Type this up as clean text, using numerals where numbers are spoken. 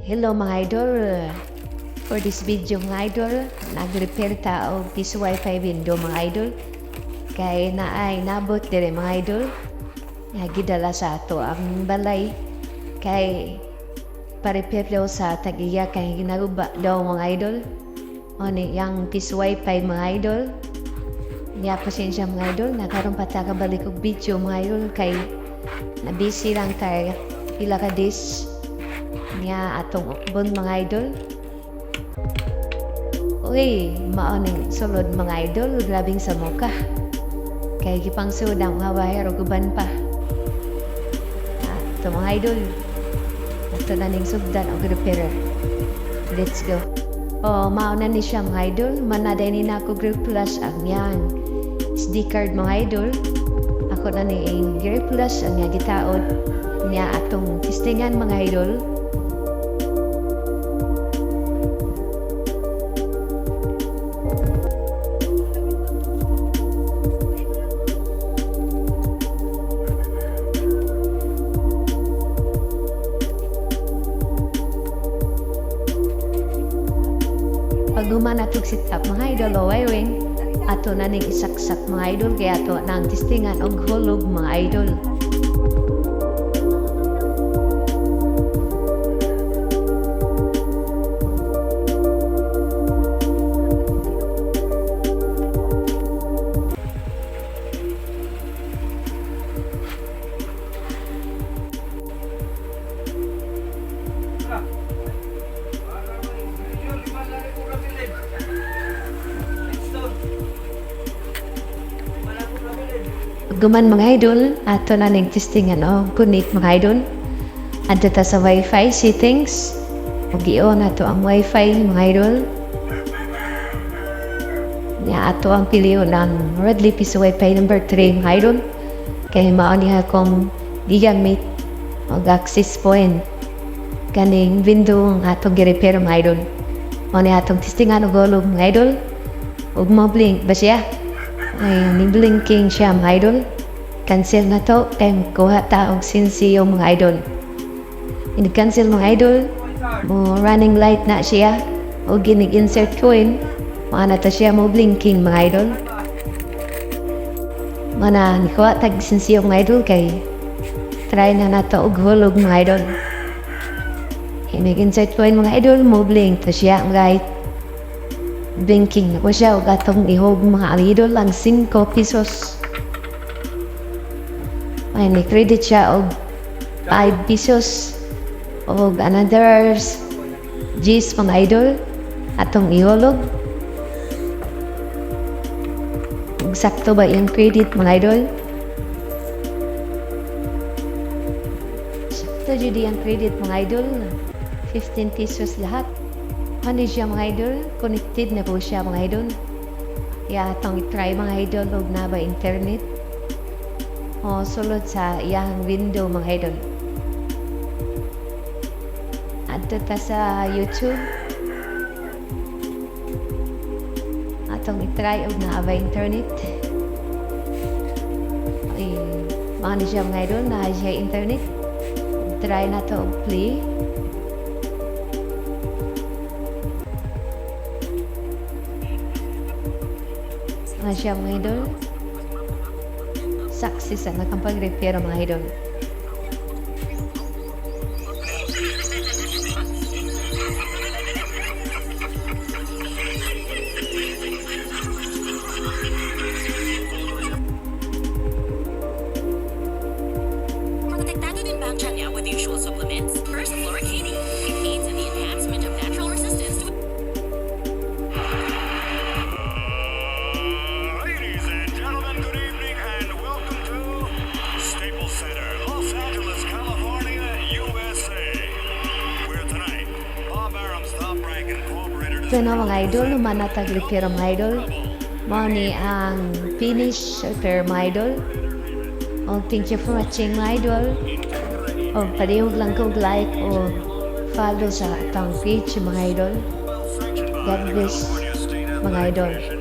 Hello mga idol. For this video mga idol, nag-repair ta og piso wifi window mga idol. Kay naay nabot dire mga idol. Nga gidala sa ato ang balay. Kay pa-repair daw sa tag-iya kay ginaruba daw mga idol. Oni yang piso wifi mga idol. Nya pasensya mga idol, nakaroon pa ta kabalik og video mga idol kay na busy lang kay pila ka days niya atong bon mga idol. Uy, maoning sulod mga idol, grabing sa muka. Kay gipang sudang mga wire o guban pa. Ito mga idol, ito na ning sugdan o repair. Let's go. Oh, mauna ni siya mga idol, manaday ni na ako Grip Plus ang yang SD card mga idol. Ako na ni Grip Plus ang niya gitaod niya atong testingan mga idol. Pag gumanatog sit-up mga idol o wiring, ato na ning isaksak mga idol kaya ato na ang testingan og hulog mga idol. Guman mga idol, ato na ning testingan o punit mga idol. Adto ta sa wifi settings. Ug i-on ato ang wifi mga idol. Nya ato ang piliyon ng Redley piso wifi number 3 mga idol. Kay mao niya akong gigamit og access point kaning vendo ang atong gi-repair mga idol. Mao ni atong testingan og hulog mga idol. Ug mo blink ba siya? Ay, ni-blinking siya mga idol. Cancel na to, kaya magkuha ta og sinsiyo mga idol. In-cancel mga idol, mo running light na siya. O ginig-insert coin, maana ta siya mo blinking mga idol. Mana, nikuha tag sinsiyo mga idol kay try na nato og hulog mga idol. Inig-insert coin mga idol, mo blink ta siya ang light. Blinking na ko siya o atong ihog mga idol ang 5 pesos. Ay, may credit siya og 5 pesos o another G's mga idol atong ihulog. Sakto ba yung credit mga idol? Sakto judi ang credit mga idol, 15 pesos lahat. Ano siya mga idol? Connected na po siya mga idol. Kaya itong i-try mga idol og na ba internet. O sulod sa iyang window mga idol. Adto ta sa YouTube. Atong i-try og na ba internet. Ay, mga siya mga idol na siya internet. Try na to og play. Nga siya mga idol. Success ang nakapag-repair mga idol. Protektado din ba ang tiyan niya with usual supplements? First, fluorocane. It aids in the enhancement of natural resistance to Ito na mga idol, manatag repair mga idol. Mao ni ang finish repair mga idol. O thank you for watching mga idol. O palihog lang kong like o follow sa atang page mga idol. God bless mga idol.